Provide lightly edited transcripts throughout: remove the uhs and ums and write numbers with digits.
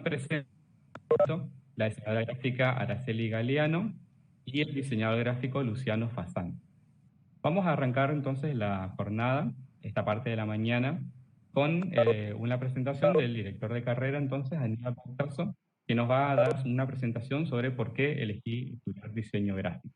presento la diseñadora gráfica Araceli Galeano y el diseñador gráfico Luciano Fasán. Vamos a arrancar entonces la jornada, esta parte de la mañana, con una presentación del director de carrera, entonces, Aníbal Pautaso, que nos va a dar una presentación sobre por qué elegí estudiar diseño gráfico.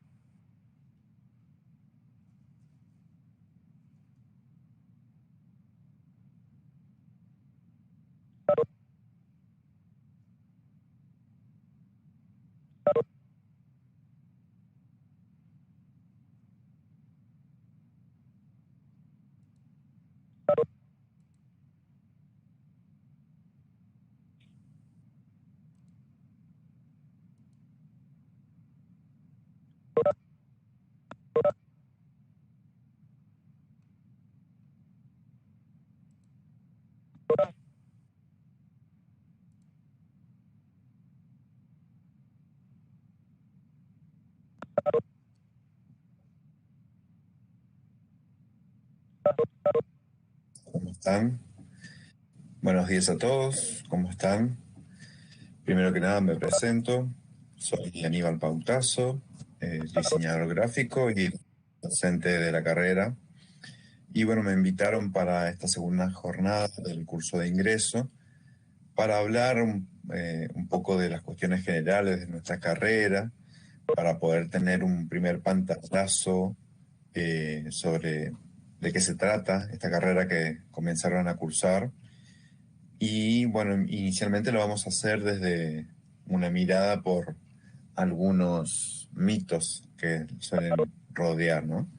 ¿Cómo están? Buenos días a todos, ¿cómo están? Primero que nada me presento, soy Aníbal Pautaso, diseñador gráfico y docente de la carrera. Y bueno, me invitaron para esta segunda jornada del curso de ingreso para hablar un poco de las cuestiones generales de nuestra carrera, para poder tener un primer pantallazo sobre de qué se trata esta carrera que comenzaron a cursar. Y bueno, inicialmente lo vamos a hacer desde una mirada por algunos mitos que suelen rodear, ¿no?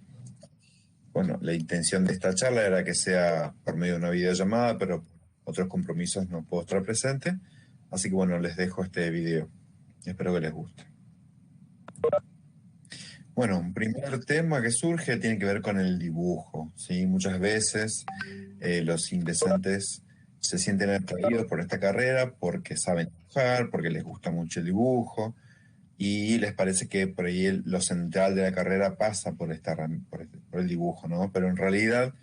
Bueno, la intención de esta charla era que sea por medio de una videollamada, pero por otros compromisos no puedo estar presente. Así que bueno, les dejo este video. Espero que les guste. Bueno, un primer tema que surge tiene que ver con el dibujo, ¿sí? Muchas veces los ingresantes se sienten atraídos por esta carrera porque saben dibujar, porque les gusta mucho el dibujo y les parece que por ahí lo central de la carrera pasa por el dibujo, ¿no? Pero en realidad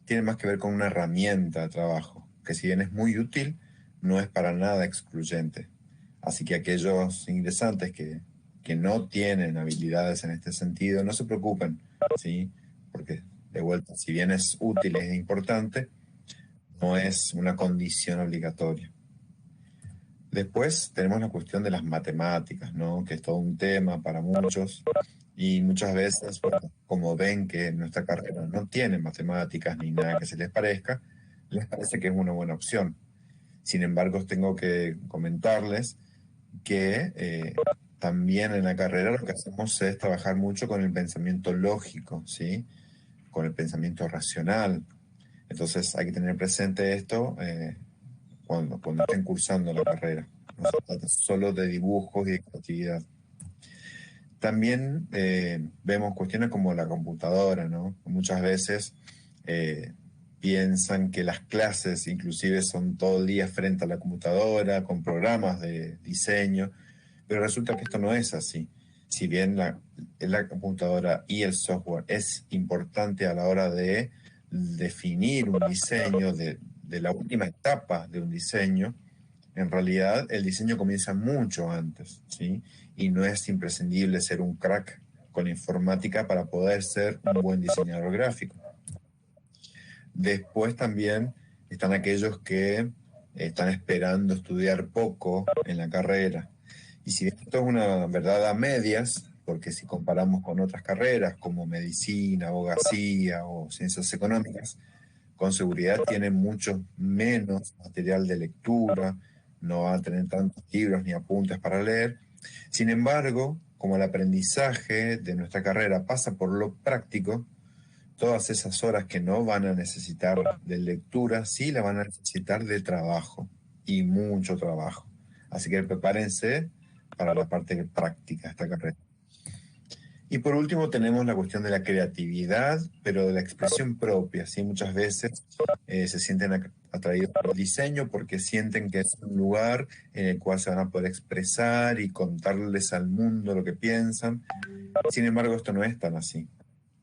tiene más que ver con una herramienta de trabajo, que si bien es muy útil, no es para nada excluyente. Así que aquellos ingresantes que no tienen habilidades en este sentido, no se preocupen, ¿sí? Porque de vuelta, si bien es útil, es importante, no es una condición obligatoria. Después tenemos la cuestión de las matemáticas, ¿no? Que es todo un tema para muchos y muchas veces, bueno, como ven que nuestra carrera no tiene matemáticas ni nada que se les parezca, les parece que es una buena opción. Sin embargo, tengo que comentarles que también en la carrera lo que hacemos es trabajar mucho con el pensamiento lógico, ¿sí? Con el pensamiento racional. Entonces hay que tener presente esto cuando estén cursando la carrera. No se trata solo de dibujos y de creatividad. También vemos cuestiones como la computadora, ¿no? Muchas veces piensan que las clases inclusive son todo el día frente a la computadora, con programas de diseño, pero resulta que esto no es así. Si bien la computadora y el software es importante a la hora de definir un diseño, de la última etapa de un diseño, en realidad el diseño comienza mucho antes, ¿sí? Y no es imprescindible ser un crack con informática para poder ser un buen diseñador gráfico. Después también están aquellos que están esperando estudiar poco en la carrera. Y si esto es una verdad a medias, porque si comparamos con otras carreras como medicina, abogacía o ciencias económicas, con seguridad tienen mucho menos material de lectura, no van a tener tantos libros ni apuntes para leer. Sin embargo, como el aprendizaje de nuestra carrera pasa por lo práctico, todas esas horas que no van a necesitar de lectura, sí la van a necesitar de trabajo, y mucho trabajo. Así que prepárense para la parte práctica de esta carrera. Y por último tenemos la cuestión de la creatividad, pero de la expresión propia, ¿sí? Muchas veces se sienten atraídos por el diseño porque sienten que es un lugar en el cual se van a poder expresar y contarles al mundo lo que piensan. Sin embargo, esto no es tan así,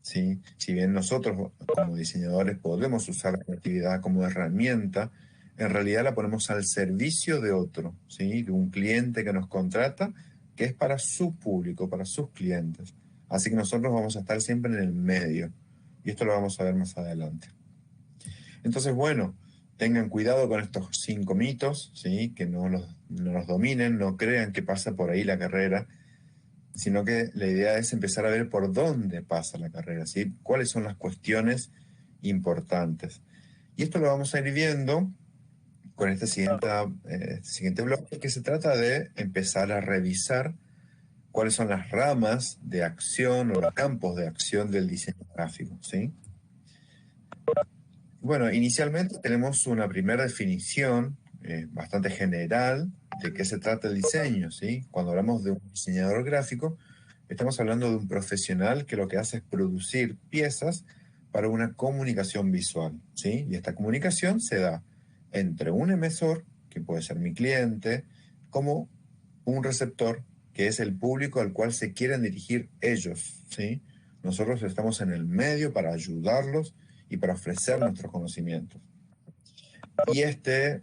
¿sí? Si bien nosotros como diseñadores podemos usar la creatividad como herramienta, en realidad la ponemos al servicio de otro, ¿sí? De un cliente que nos contrata, que es para su público, para sus clientes. Así que nosotros vamos a estar siempre en el medio. Y esto lo vamos a ver más adelante. Entonces, bueno, tengan cuidado con estos 5 mitos, ¿sí? Que no los dominen, no crean que pasa por ahí la carrera, sino que la idea es empezar a ver por dónde pasa la carrera, ¿sí? Cuáles son las cuestiones importantes. Y esto lo vamos a ir viendo con este siguiente bloque, que se trata de empezar a revisar cuáles son las ramas de acción o los campos de acción del diseño gráfico, ¿sí? Bueno, inicialmente tenemos una primera definición bastante general de qué se trata el diseño, ¿sí? Cuando hablamos de un diseñador gráfico, estamos hablando de un profesional que lo que hace es producir piezas para una comunicación visual, ¿sí? Y esta comunicación se da entre un emisor, que puede ser mi cliente, como un receptor, que es el público al cual se quieren dirigir ellos, ¿sí? Nosotros estamos en el medio para ayudarlos y para ofrecer nuestros conocimientos. Y este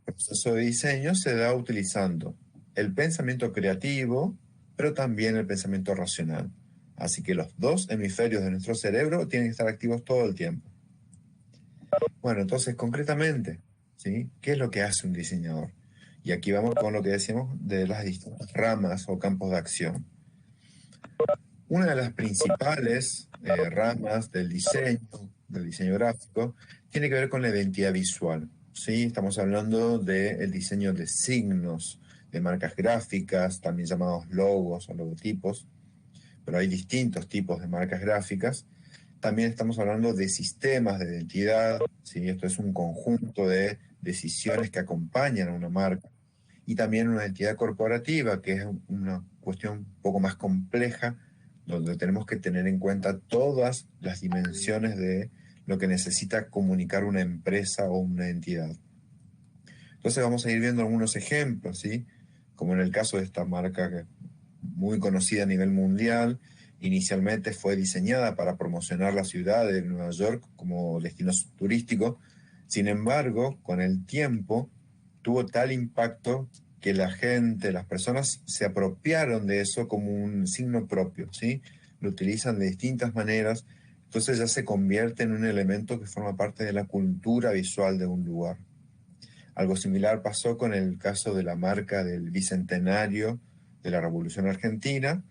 proceso de diseño se da utilizando el pensamiento creativo, pero también el pensamiento racional. Así que los dos hemisferios de nuestro cerebro tienen que estar activos todo el tiempo. Bueno, entonces, concretamente, ¿sí? ¿Qué es lo que hace un diseñador? Y aquí vamos con lo que decíamos de las distintas ramas o campos de acción. Una de las principales ramas del diseño gráfico, tiene que ver con la identidad visual, ¿sí? Estamos hablando del diseño de signos, de marcas gráficas, también llamados logos o logotipos, pero hay distintos tipos de marcas gráficas. También estamos hablando de sistemas de identidad, ¿sí? Esto es un conjunto de decisiones que acompañan a una marca. Y también una identidad corporativa, que es una cuestión un poco más compleja, donde tenemos que tener en cuenta todas las dimensiones de lo que necesita comunicar una empresa o una entidad. Entonces vamos a ir viendo algunos ejemplos, ¿sí? Como en el caso de esta marca que muy conocida a nivel mundial. Inicialmente fue diseñada para promocionar la ciudad de Nueva York como destino turístico. Sin embargo, con el tiempo tuvo tal impacto que la gente, las personas se apropiaron de eso como un signo propio, ¿sí? Lo utilizan de distintas maneras, entonces ya se convierte en un elemento que forma parte de la cultura visual de un lugar. Algo similar pasó con el caso de la marca del Bicentenario de la Revolución Argentina,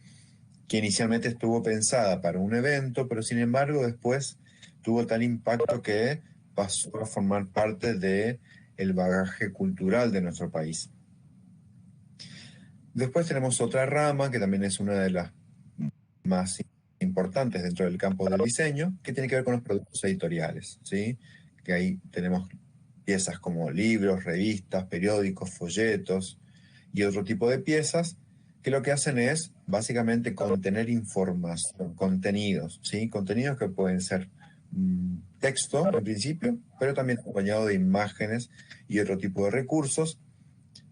que inicialmente estuvo pensada para un evento, pero sin embargo después tuvo tal impacto que pasó a formar parte del bagaje cultural de nuestro país. Después tenemos otra rama que también es una de las más importantes dentro del campo del diseño, que tiene que ver con los productos editoriales, ¿sí? Que ahí tenemos piezas como libros, revistas, periódicos, folletos y otro tipo de piezas que lo que hacen es básicamente contener información, contenidos, ¿sí? Contenidos que pueden ser texto en principio, pero también acompañado de imágenes y otro tipo de recursos,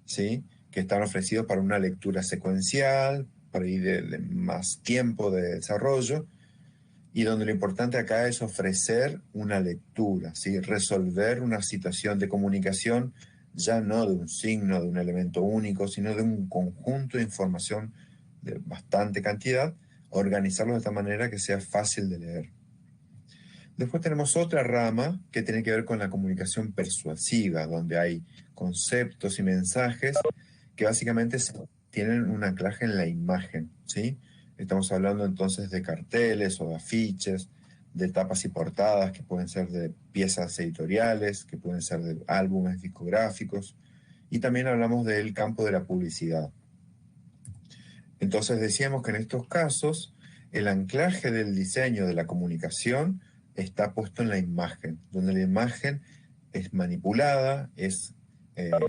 ¿sí? Que están ofrecidos para una lectura secuencial, para ir de más tiempo de desarrollo, y donde lo importante acá es ofrecer una lectura, ¿sí? Resolver una situación de comunicación, ya no de un signo, de un elemento único, sino de un conjunto de información de bastante cantidad, organizarlo de esta manera que sea fácil de leer. Después tenemos otra rama que tiene que ver con la comunicación persuasiva, donde hay conceptos y mensajes que básicamente tienen un anclaje en la imagen, ¿sí? Estamos hablando entonces de carteles o de afiches, de tapas y portadas que pueden ser de piezas editoriales, que pueden ser de álbumes discográficos, y también hablamos del campo de la publicidad. Entonces decíamos que en estos casos el anclaje del diseño de la comunicación está puesto en la imagen, donde la imagen es manipulada, es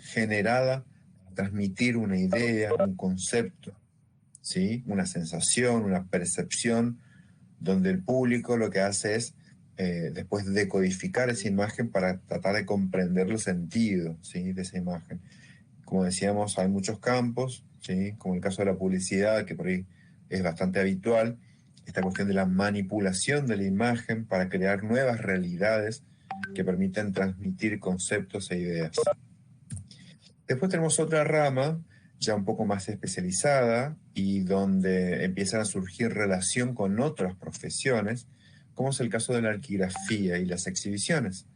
generada para transmitir una idea, un concepto, ¿sí? Una sensación, una percepción, donde el público lo que hace es después decodificar esa imagen para tratar de comprender los sentidos, ¿sí? De esa imagen. Como decíamos, hay muchos campos, ¿sí? Como el caso de la publicidad, que por ahí es bastante habitual, esta cuestión de la manipulación de la imagen para crear nuevas realidades que permiten transmitir conceptos e ideas. Después tenemos otra rama, ya un poco más especializada, y donde empiezan a surgir relación con otras profesiones, como es el caso de la arquigrafía y las exhibiciones.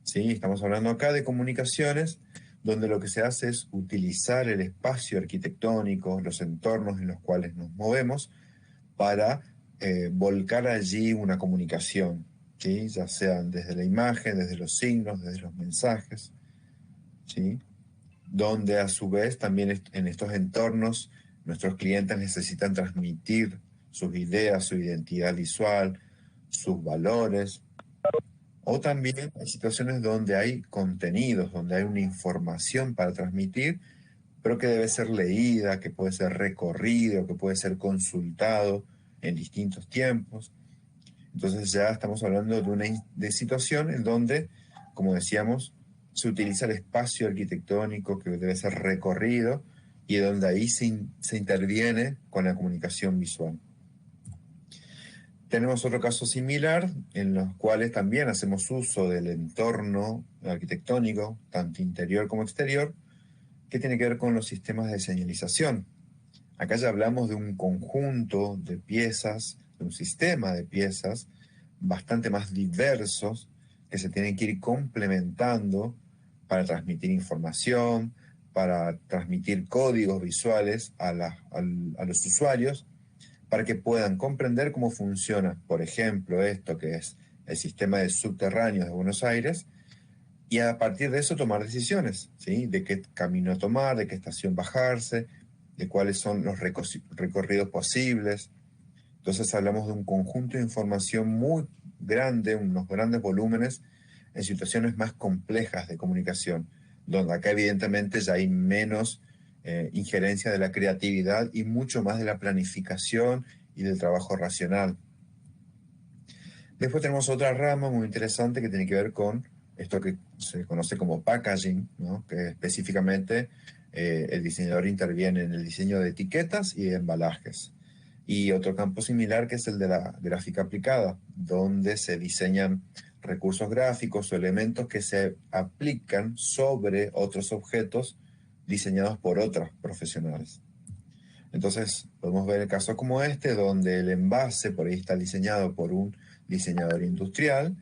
¿Sí? Estamos hablando acá de comunicaciones, donde lo que se hace es utilizar el espacio arquitectónico, los entornos en los cuales nos movemos, para volcar allí una comunicación, ¿sí? Ya sean desde la imagen, desde los signos, desde los mensajes, ¿sí? Donde a su vez también en estos entornos nuestros clientes necesitan transmitir sus ideas, su identidad visual, sus valores, o también hay situaciones donde hay contenidos, donde hay una información para transmitir, pero que debe ser leída, que puede ser recorrido, que puede ser consultado en distintos tiempos. Entonces ya estamos hablando de una situación en donde, como decíamos, se utiliza el espacio arquitectónico que debe ser recorrido y donde ahí se interviene con la comunicación visual. Tenemos otro caso similar en los cuales también hacemos uso del entorno arquitectónico, tanto interior como exterior, que tiene que ver con los sistemas de señalización. Acá ya hablamos de un conjunto de piezas, de un sistema de piezas bastante más diversos que se tienen que ir complementando para transmitir información, para transmitir códigos visuales a los usuarios, para que puedan comprender cómo funciona, por ejemplo, esto que es el sistema de subterráneos de Buenos Aires, y a partir de eso tomar decisiones, ¿sí? De qué camino tomar, de qué estación bajarse, de cuáles son los recorridos posibles. Entonces hablamos de un conjunto de información muy grande, unos grandes volúmenes, en situaciones más complejas de comunicación, donde acá evidentemente ya hay menos injerencia de la creatividad y mucho más de la planificación y del trabajo racional. Después tenemos otra rama muy interesante que tiene que ver con esto que se conoce como packaging, ¿no? Que específicamente el diseñador interviene en el diseño de etiquetas y de embalajes. Y otro campo similar que es el de la gráfica aplicada, donde se diseñan recursos gráficos o elementos que se aplican sobre otros objetos diseñados por otros profesionales. Entonces, podemos ver el caso como este, donde el envase por ahí está diseñado por un diseñador industrial,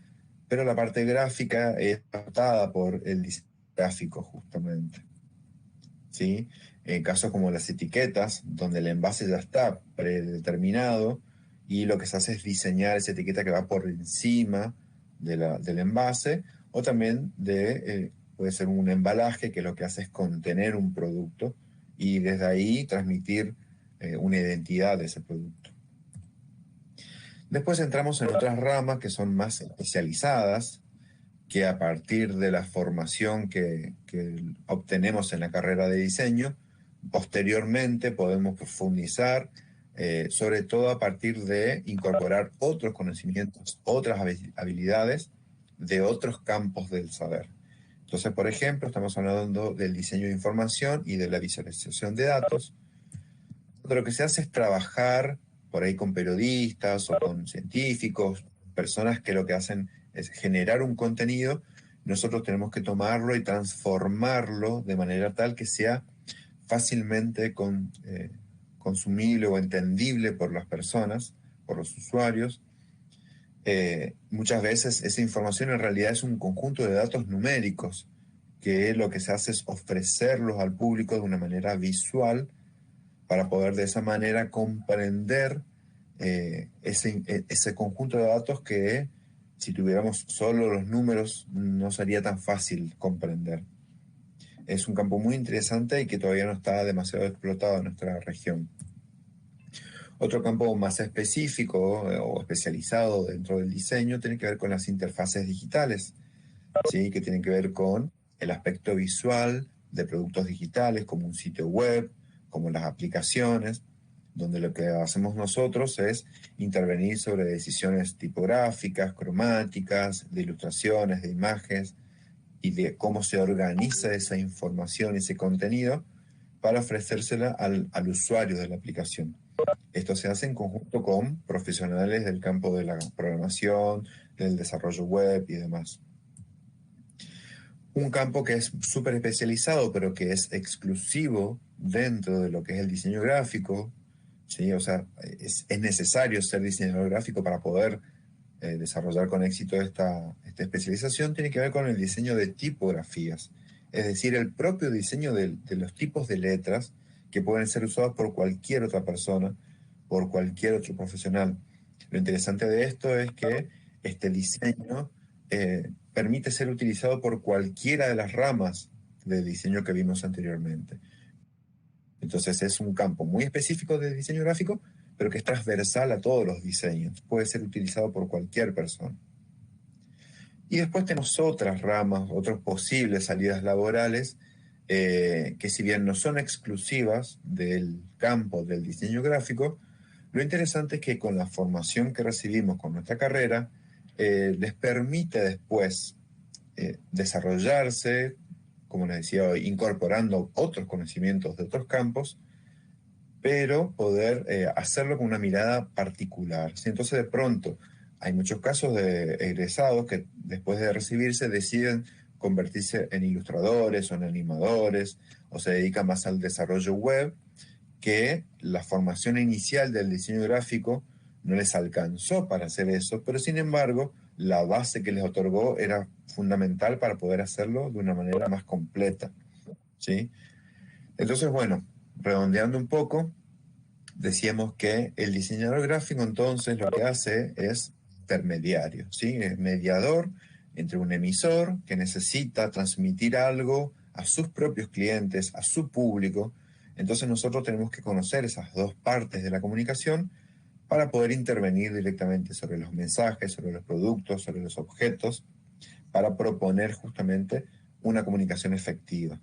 pero la parte gráfica es adaptada por el diseñador gráfico justamente. ¿Sí? En casos como las etiquetas, donde el envase ya está predeterminado y lo que se hace es diseñar esa etiqueta que va por encima del envase, o también puede ser un embalaje que lo que hace es contener un producto y desde ahí transmitir una identidad de ese producto. Después entramos en otras ramas que son más especializadas, que a partir de la formación que obtenemos en la carrera de diseño, posteriormente podemos profundizar, sobre todo a partir de incorporar otros conocimientos, otras habilidades de otros campos del saber. Entonces, por ejemplo, estamos hablando del diseño de información y de la visualización de datos. Lo que se hace es trabajar por ahí con periodistas o con científicos, personas que lo que hacen es generar un contenido. Nosotros tenemos que tomarlo y transformarlo de manera tal que sea fácilmente consumible o entendible por las personas, por los usuarios. Muchas veces esa información en realidad es un conjunto de datos numéricos que lo que se hace es ofrecerlos al público de una manera visual para poder de esa manera comprender ese conjunto de datos que si tuviéramos solo los números no sería tan fácil comprender. Es un campo muy interesante y que todavía no está demasiado explotado en nuestra región. Otro campo más específico o especializado dentro del diseño tiene que ver con las interfaces digitales, ¿sí? Que tienen que ver con el aspecto visual de productos digitales como un sitio web, como las aplicaciones, donde lo que hacemos nosotros es intervenir sobre decisiones tipográficas, cromáticas, de ilustraciones, de imágenes y de cómo se organiza esa información, ese contenido, para ofrecérsela al usuario de la aplicación. Esto se hace en conjunto con profesionales del campo de la programación, del desarrollo web y demás. Un campo que es súper especializado, pero que es exclusivo dentro de lo que es el diseño gráfico, ¿sí? O sea, es necesario ser diseñador gráfico para poder desarrollar con éxito esta especialización, tiene que ver con el diseño de tipografías, es decir, el propio diseño de los tipos de letras que pueden ser usados por cualquier otra persona, por cualquier otro profesional. Lo interesante de esto es que este diseño permite ser utilizado por cualquiera de las ramas de diseño que vimos anteriormente. Entonces es un campo muy específico de diseño gráfico, pero que es transversal a todos los diseños. Puede ser utilizado por cualquier persona. Y después tenemos otras ramas, otras posibles salidas laborales, que si bien no son exclusivas del campo del diseño gráfico, lo interesante es que con la formación que recibimos con nuestra carrera, les permite después desarrollarse, como les decía hoy, incorporando otros conocimientos de otros campos, pero poder hacerlo con una mirada particular, ¿sí? Entonces, de pronto, hay muchos casos de egresados que después de recibirse deciden convertirse en ilustradores o en animadores, o se dedican más al desarrollo web, que la formación inicial del diseño gráfico no les alcanzó para hacer eso, pero sin embargo, la base que les otorgó era fundamental para poder hacerlo de una manera más completa, ¿sí? Entonces, bueno, redondeando un poco, decíamos que el diseñador gráfico entonces lo que hace es intermediario, ¿sí? Es mediador entre un emisor que necesita transmitir algo a sus propios clientes, a su público. Entonces nosotros tenemos que conocer esas dos partes de la comunicación para poder intervenir directamente sobre los mensajes, sobre los productos, sobre los objetos, para proponer justamente una comunicación efectiva.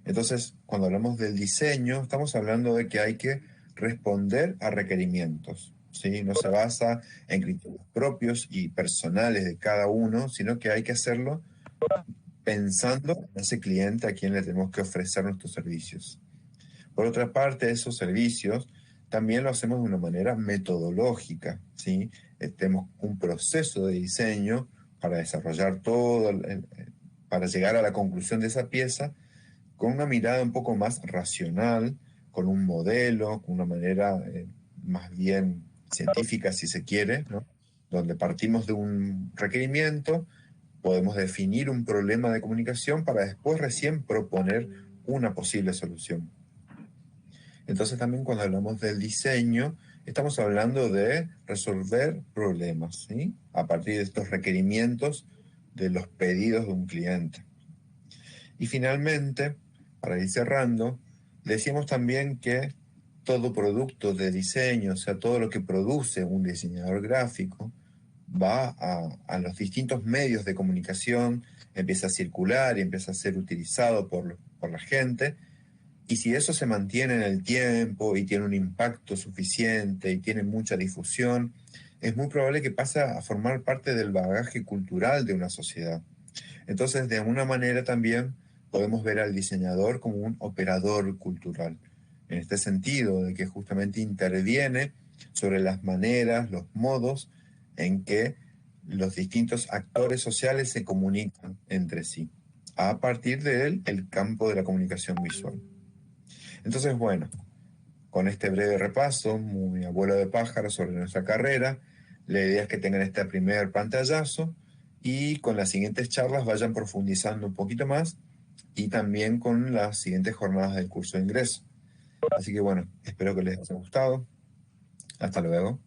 Entonces, cuando hablamos del diseño, estamos hablando de que hay que responder a requerimientos, ¿sí? No se basa en criterios propios y personales de cada uno, sino que hay que hacerlo pensando en ese cliente a quien le tenemos que ofrecer nuestros servicios. Por otra parte, esos servicios también lo hacemos de una manera metodológica, ¿sí? Tenemos un proceso de diseño para desarrollar todo, para llegar a la conclusión de esa pieza con una mirada un poco más racional, con un modelo, con una manera más bien científica, si se quiere, ¿no? Donde partimos de un requerimiento, podemos definir un problema de comunicación para después recién proponer una posible solución. Entonces también cuando hablamos del diseño, estamos hablando de resolver problemas, ¿sí? A partir de estos requerimientos de los pedidos de un cliente. Y finalmente, para ir cerrando, decimos también que todo producto de diseño, o sea, todo lo que produce un diseñador gráfico, va a los distintos medios de comunicación, empieza a circular y empieza a ser utilizado por la gente. Y si eso se mantiene en el tiempo y tiene un impacto suficiente y tiene mucha difusión, es muy probable que pase a formar parte del bagaje cultural de una sociedad. Entonces, de alguna manera también podemos ver al diseñador como un operador cultural, en este sentido, de que justamente interviene sobre las maneras, los modos en que los distintos actores sociales se comunican entre sí, a partir de él, el campo de la comunicación visual. Entonces, bueno, con este breve repaso, muy abuelo de pájaro sobre nuestra carrera, la idea es que tengan este primer pantallazo y con las siguientes charlas vayan profundizando un poquito más y también con las siguientes jornadas del curso de ingreso. Así que bueno, espero que les haya gustado. Hasta luego.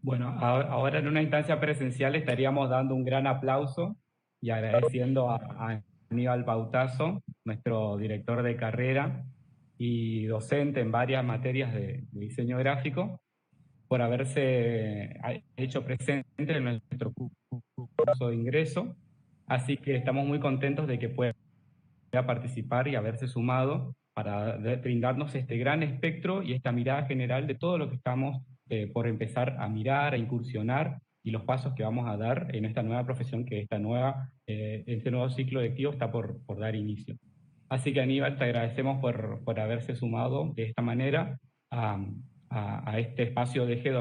Bueno, ahora en una instancia presencial estaríamos dando un gran aplauso y agradeciendo a Aníbal Bautazo, nuestro director de carrera y docente en varias materias de diseño gráfico, por haberse hecho presente en nuestro curso de ingreso. Así que estamos muy contentos de que pueda participar y haberse sumado para brindarnos este gran espectro y esta mirada general de todo lo que estamos por empezar a mirar, a incursionar y los pasos que vamos a dar en esta nueva profesión que este nuevo ciclo lectivo está por dar inicio. Así que Aníbal, te agradecemos por haberse sumado de esta manera a este espacio de G2000.